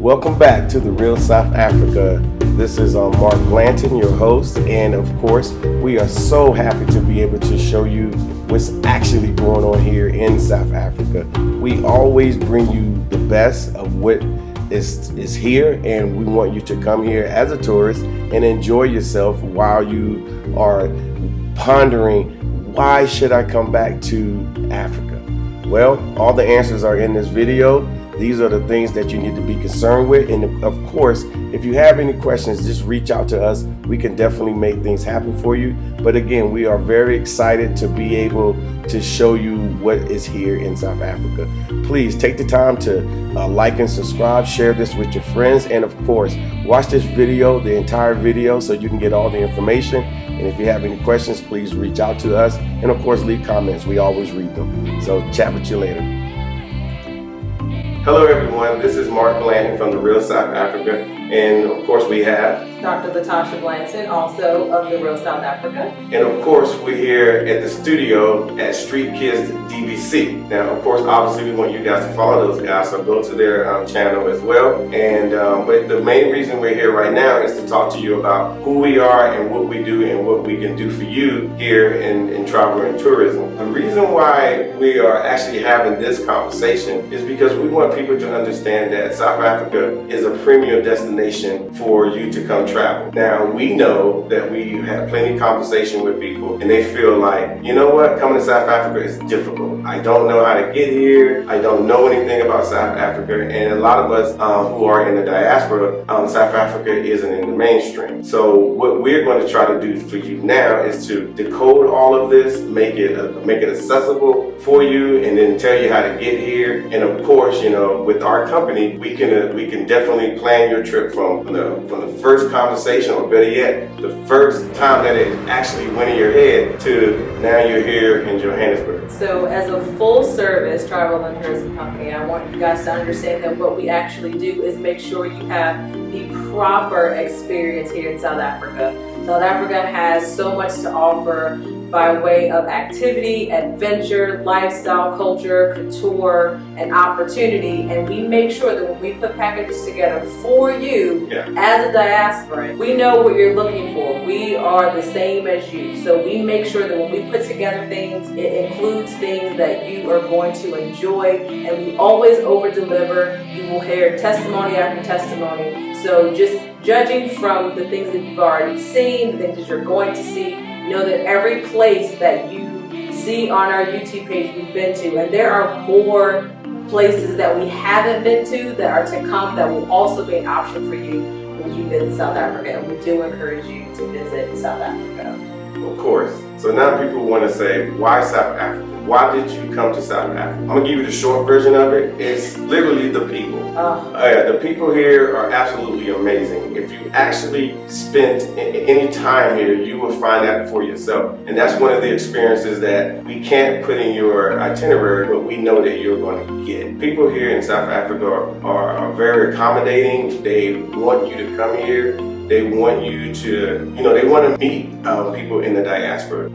Welcome back to the Real South Africa. This is Mark Blanton, your host, and of course, we are so happy to be able to show you what's actually going on here in South Africa. We always bring you the best of what is here, and we want you to come here as a tourist and enjoy yourself while you are pondering, why should I come back to Africa? Well, all the answers are in this video. These are the things that you need to be concerned with. And of course, if you have any questions, just reach out to us. We can definitely make things happen for you. But again, we are very excited to be able to show you what is here in South Africa. Please take the time to like and subscribe, share this with your friends. And of course, watch this video, the entire video, so you can get all the information. And if you have any questions, please reach out to us. And of course, leave comments. We always read them. So chat with you later. Hello everyone, this is Mark Blanton from the Real South Africa, and of course we have Dr. Latasha Blanton, also of the Real South Africa. And of course we're here at the studio at Street Kids DVC. Now of course obviously we want you guys to follow those guys, so go to their channel as well. And but the main reason we're here right now is to talk to you about who we are and what we do and what we can do for you here in travel and tourism. The reason why we are actually having this conversation is because we want people to understand that South Africa is a premium destination for you to come travel. Now, we know that we have plenty of conversation with people and they feel like, you know what, coming to South Africa is difficult. I don't know how to get here. I don't know anything about South Africa. And a lot of us who are in the diaspora, South Africa isn't in the mainstream. So what we're going to try to do for you now is to decode all of this, make it accessible for you, and then tell you how to get here. And of course, you know, with our company, we can definitely plan your trip from the first conversation, or better yet, the first time that it actually went in your head to now you're here in Johannesburg. So as a full service travel and tourism company, I want you guys to understand that what we actually do is make sure you have the proper experience here in South Africa. South Africa has so much to offer by way of activity, adventure, lifestyle, culture, couture, and opportunity. And we make sure that when we put packages together for you as a diasporan, we know what you're looking for. We are the same as you. So we make sure that when we put together things, it includes things that you are going to enjoy. And we always over deliver. You will hear testimony after testimony. So just judging from the things that you've already seen, the things that you're going to see, know that every place that you see on our YouTube page we've been to, and there are more places that we haven't been to that are to come that will also be an option for you when you visit South Africa. And we do encourage you to visit South Africa. Of course. So now people want to say, why South Africa? Why did you come to South Africa? I'm going to give you the short version of it. It's literally the people. The people here are absolutely amazing. If you actually spent any time here, you will find that for yourself. And that's one of the experiences that we can't put in your itinerary, but we know that you're going to get. People here in South Africa are very accommodating. They want you to come here. They want you to, they want to meet people in the diaspora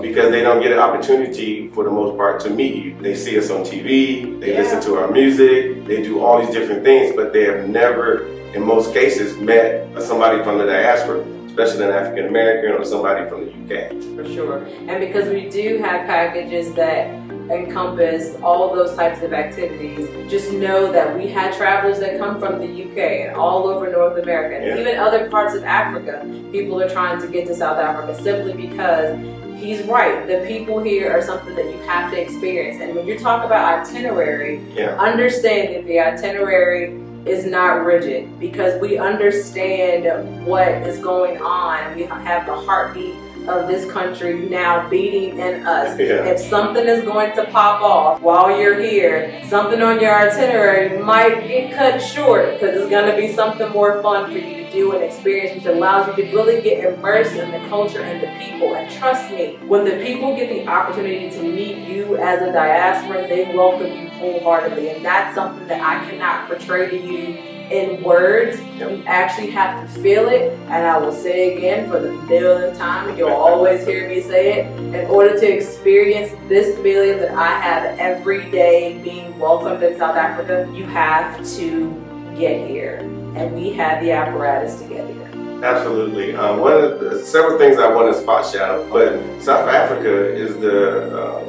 because they don't get an opportunity for the most part to meet you. They see us on TV, they listen to our music, they do all these different things, but they have never, in most cases, met somebody from the diaspora, especially an African American or somebody from the UK. For sure. And because we do have packages that encompass all those types of activities, just know that we had travelers that come from the UK and all over North America and even other parts of Africa. People are trying to get to South Africa simply because he's right. The people here are something that you have to experience. And when you talk about itinerary, understand that the itinerary is not rigid because we understand what is going on. We have the heartbeat of this country now beating in us. If something is going to pop off while you're here, something on your itinerary might get cut short because it's going to be something more fun for you to do and experience, which allows you to really get immersed in the culture and the people. And trust me, when the people get the opportunity to meet you as a diaspora, they welcome you wholeheartedly. And that's something that I cannot portray to you in words. You actually have to feel it, and I will say again for the millionth time, you'll always hear me say it, in order to experience this feeling that I have every day being welcomed in South Africa, you have to get here, and we had the apparatus to get here. Absolutely. One of the several things I want to spot shadow, but South Africa is the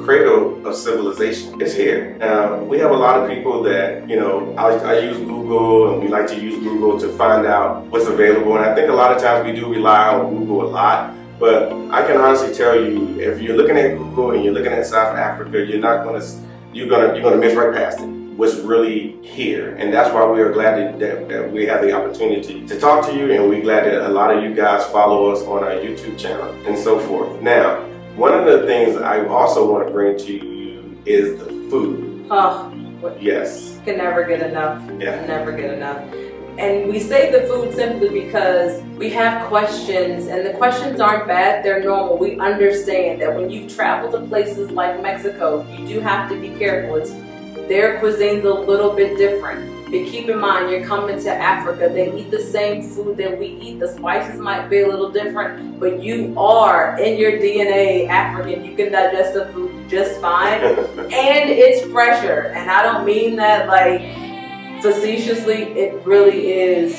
cradle of civilization. It's here. We have a lot of people that, you know, I use Google, and we like to use Google to find out what's available. And I think a lot of times we do rely on Google a lot. But I can honestly tell you, if you're looking at Google and you're looking at South Africa, you're gonna miss right past it. What's really here, and that's why we are glad that we have the opportunity to talk to you, and we're glad that a lot of you guys follow us on our YouTube channel and so forth. Now, one of the things I also want to bring to you is the food. Oh, yes. Can never get enough. Yeah. Never get enough. And we say the food simply because we have questions, and the questions aren't bad, they're normal. We understand that when you've traveled to places like Mexico, you do have to be careful. Their cuisine's a little bit different. But keep in mind, you're coming to Africa. They eat the same food that we eat. The spices might be a little different, but you are, in your DNA, African. You can digest the food just fine. And it's fresher. And I don't mean that like facetiously. It really is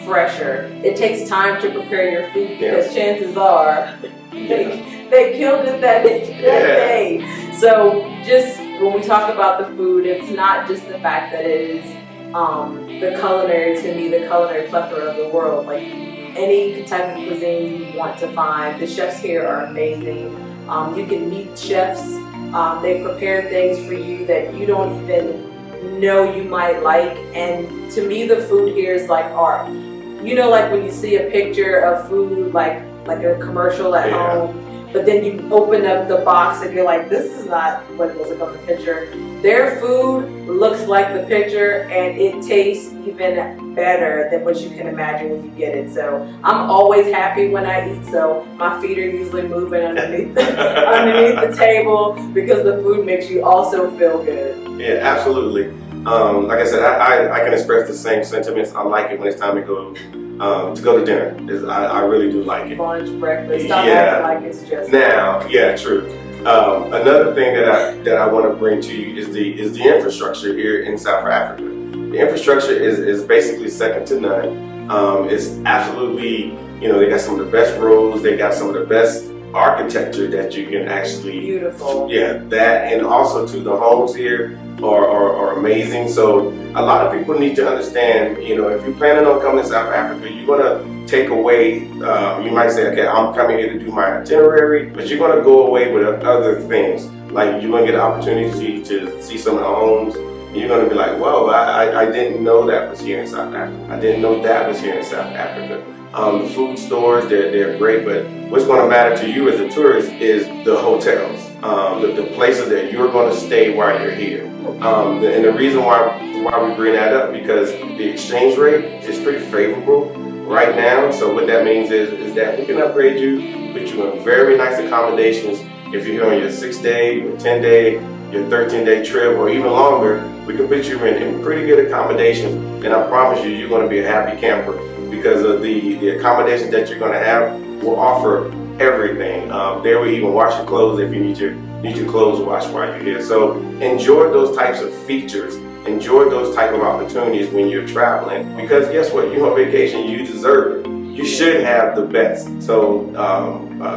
fresher. It takes time to prepare your food because chances are they killed it that day. So just when we talk about the food, it's not just the fact that it is the culinary, to me, the culinary plethora of the world. Like any type of cuisine you want to find, the chefs here are amazing. You can meet chefs. They prepare things for you that you don't even know you might like. And to me, the food here is like art. You know, like when you see a picture of food, like a commercial at home, but then you open up the box and you're like, this is not what was on the picture. Their food looks like the picture, and it tastes even better than what you can imagine when you get it. So I'm always happy when I eat, so my feet are usually moving underneath the table, because the food makes you also feel good. Yeah, absolutely. Like I said, I can express the same sentiments. I like it when it's time to go to dinner. I really do like it. Lunch, breakfast, stop acting like it's just now. Yeah, true. Another thing that I want to bring to you is the infrastructure here in South Africa. The infrastructure is basically second to none. It's absolutely, you know, they got some of the best roads. They got some of the best architecture that you can actually beautiful. Yeah, that, and also to the homes here are amazing. So a lot of people need to understand, you know, if you're planning on coming to South Africa, you're gonna take away, you might say, okay, I'm coming here to do my itinerary, but you're gonna go away with other things. Like you're gonna get an opportunity to see some of the homes, and you're gonna be like, whoa, I didn't know that was here in South Africa. I didn't know that was here in South Africa. The food stores, they're great, but what's going to matter to you as a tourist is the hotels, the places that you're going to stay while you're here. And the reason why we bring that up, because the exchange rate is pretty favorable right now. So what that means is that we can upgrade you, put you in very nice accommodations. If you're here on your 6-day, your 10-day, your 13-day trip, or even longer, we can put you in pretty good accommodations. And I promise you, you're going to be a happy camper, because of the accommodations that you're going to have will offer everything. They will even wash your clothes if you need your clothes washed while you're here. So enjoy those types of features. Enjoy those type of opportunities when you're traveling, because guess what? You're on vacation. You deserve it. You should have the best. So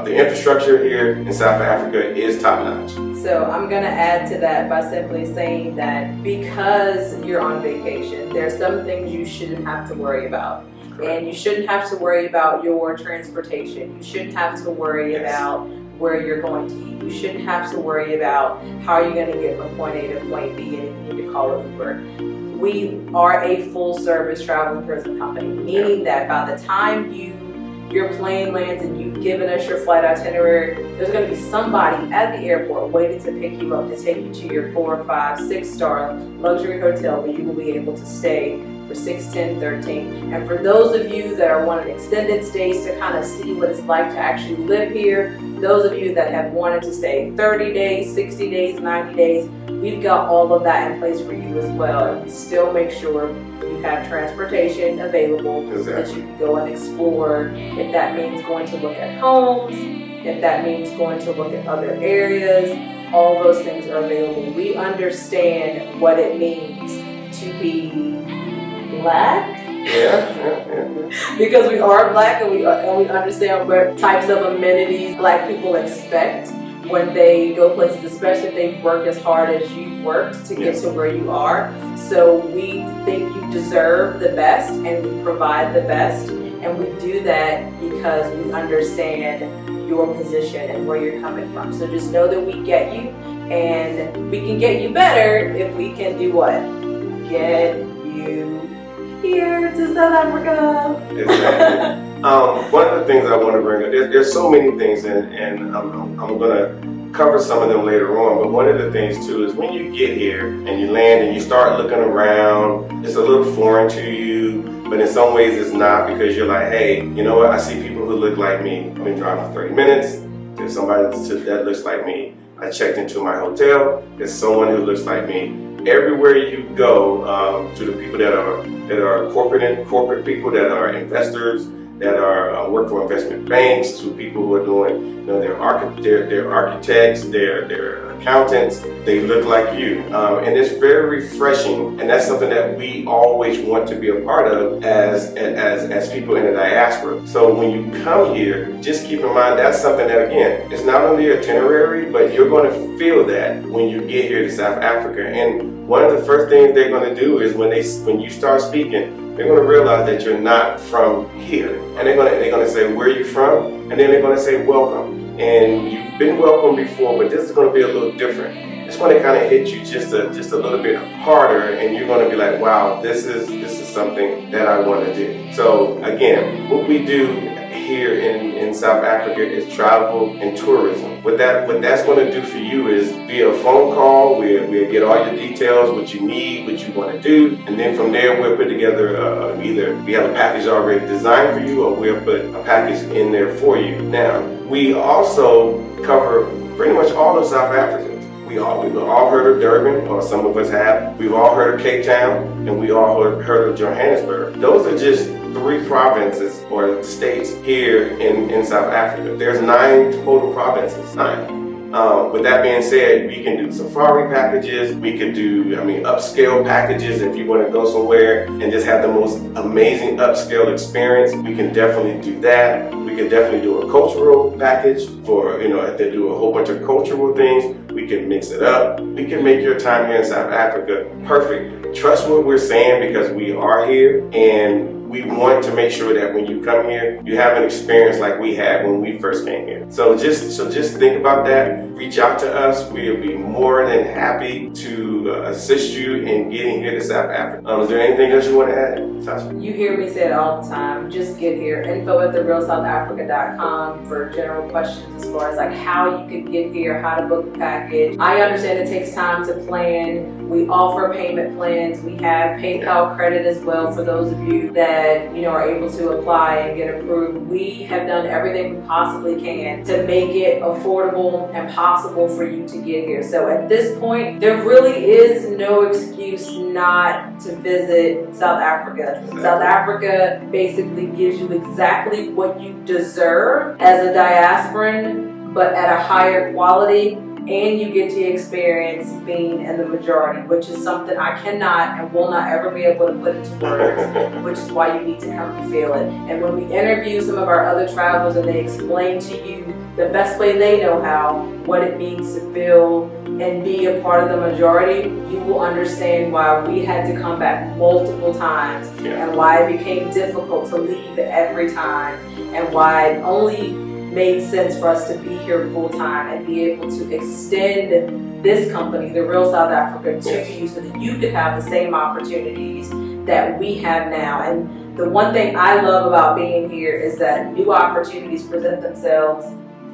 the infrastructure here in South Africa is top notch. So I'm going to add to that by simply saying that because you're on vacation, there's some things you shouldn't have to worry about. And you shouldn't have to worry about your transportation. You shouldn't have to worry about where you're going to eat. You shouldn't have to worry about how you're going to get from point A to point B, and if you need to call an Uber. We are a full service travel and tourism company, meaning that by the time your plane lands and you've given us your flight itinerary, there's going to be somebody at the airport waiting to pick you up, to take you to your 4, 5, 6-star luxury hotel where you will be able to stay for 6, 10, 13. And for those of you that are wanting extended stays to kind of see what it's like to actually live here, those of you that have wanted to stay 30 days, 60 days, 90 days, we've got all of that in place for you as well. And we still make sure you have transportation available so that you can go and explore. If that means going to look at homes, if that means going to look at other areas, all those things are available. We understand what it means to be black. Yeah. Because we are black and we understand what types of amenities black people expect when they go places, especially if they work as hard as you worked to get to where you are. So we think you deserve the best and we provide the best, and we do that because we understand your position and where you're coming from. So just know that we get you, and we can get you better if we can do what? Get you here to South Africa. Exactly. One of the things I want to bring up, there's so many things, and I'm going to cover some of them later on, but one of the things too is when you get here and you land and you start looking around, it's a little foreign to you, but in some ways it's not, because you're like, hey, you know what, I see people who look like me. I've been driving for 30 minutes, there's somebody that looks like me. I checked into my hotel, there's someone who looks like me. Everywhere you go, to the people that are corporate people, that are investors, that are work for investment banks, to people who are doing, they're architects, they're accountants. They look like you, and it's very refreshing. And that's something that we always want to be a part of as people in the diaspora. So when you come here, just keep in mind that's something that, again, it's not on the itinerary, but you're going to feel that when you get here to South Africa. And one of the first things they're going to do is when you start speaking, they're going to realize that you're not from here. And they're going to say, where are you from? And then they're going to say, welcome. And you've been welcome before, but this is going to be a little different. It's going to kind of hit you just a little bit harder, and you're going to be like, wow, this is something that I want to do. So again, what we do here in South Africa is travel and tourism. What that's going to do for you is via a phone call, we'll get all your details, what you need, what you want to do, and then from there we'll put together either we have a package already designed for you, or we'll put a package in there for you. Now, we also cover pretty much all of South Africa. We've all heard of Durban, or some of us have. We've all heard of Cape Town, and we all heard of Johannesburg. Those are just 3 provinces or states here in South Africa. There's 9 total provinces, 9. With that being said, we can do safari packages. We could do, upscale packages if you want to go somewhere and just have the most amazing upscale experience. We can definitely do that. We can definitely do a cultural package for, if they do a whole bunch of cultural things. We can mix it up. We can make your time here in South Africa perfect. Trust what we're saying, because we are here, and we want to make sure that when you come here, you have an experience like we had when we first came here. So just think about that. Reach out to us. We'll be more than happy to assist you in getting here to South Africa. Is there anything else you want to add, Tasha? You hear me say it all the time. Just get here. info@therealsouthafrica.com for general questions as far as like how you could get here, how to book a package. I understand it takes time to plan. We offer payment plans. We have PayPal credit as well for those of you that are able to apply and get approved. We have done everything we possibly can to make it affordable and possible for you to get here. So at this point, there really is no excuse not to visit South Africa. South Africa basically gives you exactly what you deserve as a diasporan, but at a higher quality. And you get to experience being in the majority, which is something I cannot and will not ever be able to put into words, which is why you need to come and feel it. And when we interview some of our other travelers and they explain to you the best way they know how, what it means to feel and be a part of the majority, you will understand why we had to come back multiple times and why it became difficult to leave every time, and why it only made sense for us to be here full time and be able to extend this company, The Real South Africa, to you so that you could have the same opportunities that we have now. And the one thing I love about being here is that new opportunities present themselves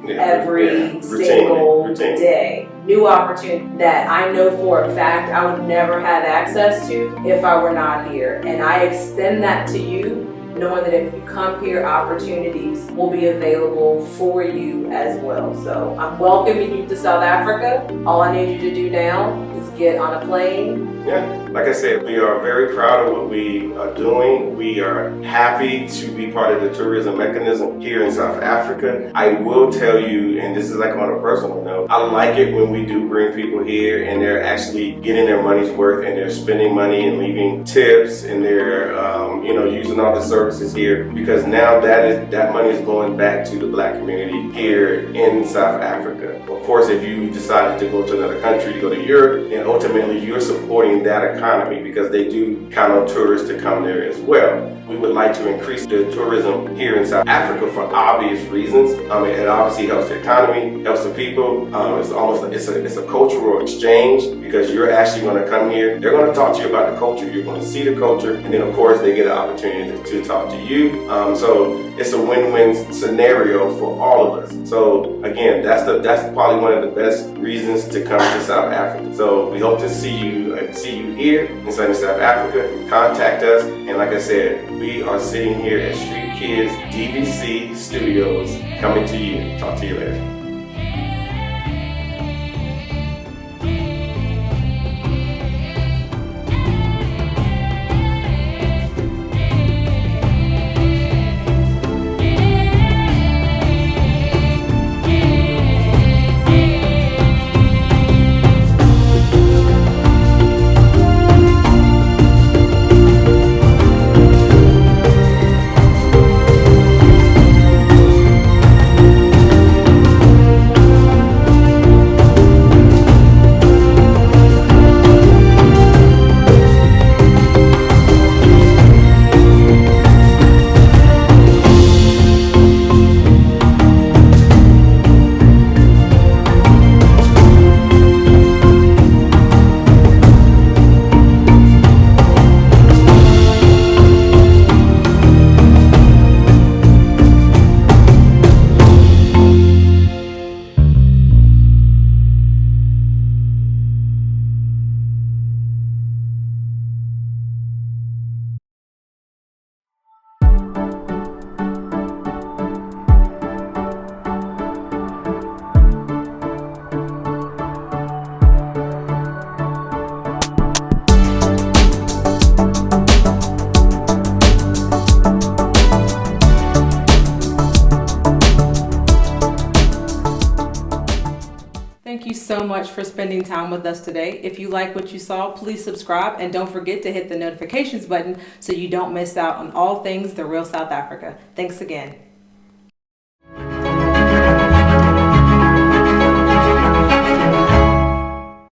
every single day. New opportunity that I know for a fact I would never have access to if I were not here. And I extend that to you knowing that if you come here, opportunities will be available for you as well. So I'm welcoming you to South Africa. All I need you to do now is get on a plane. Yeah, like I said, we are very proud of what we are doing. We are happy to be part of the tourism mechanism here in South Africa. I will tell you, and this is like on a personal note, I like it when we do bring people here and they're actually getting their money's worth and they're spending money and leaving tips and they're using all the services here, because now that money is going back to the Black community here in South Africa. Of course, if you decided to go to another country, to go to Europe, then ultimately you're supporting that economy because they do count on tourists to come there as well. We would like to increase the tourism here in South Africa for obvious reasons. It obviously helps the economy, helps the people. It's a cultural exchange because you're actually going to come here. They're going to talk to you about the culture. You're going to see the culture, and then of course they get an opportunity to talk to you. So it's a win-win scenario for all of us. So again, that's probably one of the best reasons to come to South Africa. So we hope to see you here in sunny South Africa. Contact us, and like I said, we are sitting here at Street Kids DVC Studios coming to you. Talk to you later. Thank you so much for spending time with us today. If you like what you saw, please subscribe and don't forget to hit the notifications button so you don't miss out on all things The Real South Africa. Thanks again.